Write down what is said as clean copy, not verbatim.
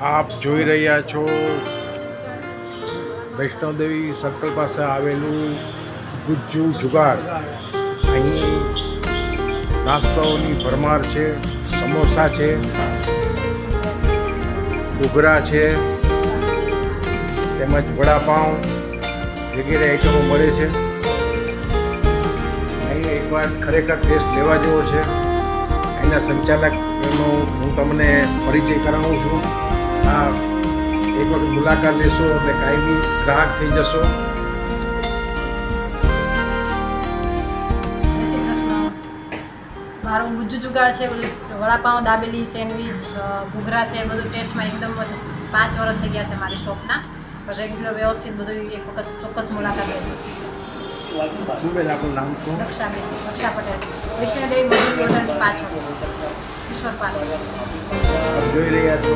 આપ જોઈ રહ્યા છો વૈષ્ણોદેવી સર્કલ પાસે આવેલું ગુજ્જુ જુગાડ। અહીં નાસ્તાઓની ભરમાર છે, સમોસા છે, ઘૂઘરા છે, તેમજ વડાપાઉં વગેરે આઈટમો મળે છે। અહીં એકવાર ખરેખર ટેસ્ટ લેવા જેવો છે। અહીંના સંચાલકનો હું તમને પરિચય કરાવું છું। હા, એક વખત મુલાકાત લેશો એટલે કાયમી ગ્રાહક થઈ જશો। મારું ગુજ્જુ જુગાડ છે, બધું વડાપાઉં, દાબેલી, સેન્ડવીચ, ઘૂઘરા છે, બધું ટેસ્ટમાં એકદમ 5 વર્ષ થઈ ગયા છે મારી શોપના। પણ રેગ્યુલર વ્યવસ્થિત બધું એક વખત ચોક્કસ મુલાકાત લેજો। શું બેન આપણું નામ શું? દક્ષા પટેલ, વૈષ્ણોદેવી મધુરી હોટલની પાછળ, ઈશ્વર પાર્ક। જોઈ રહ્યા છો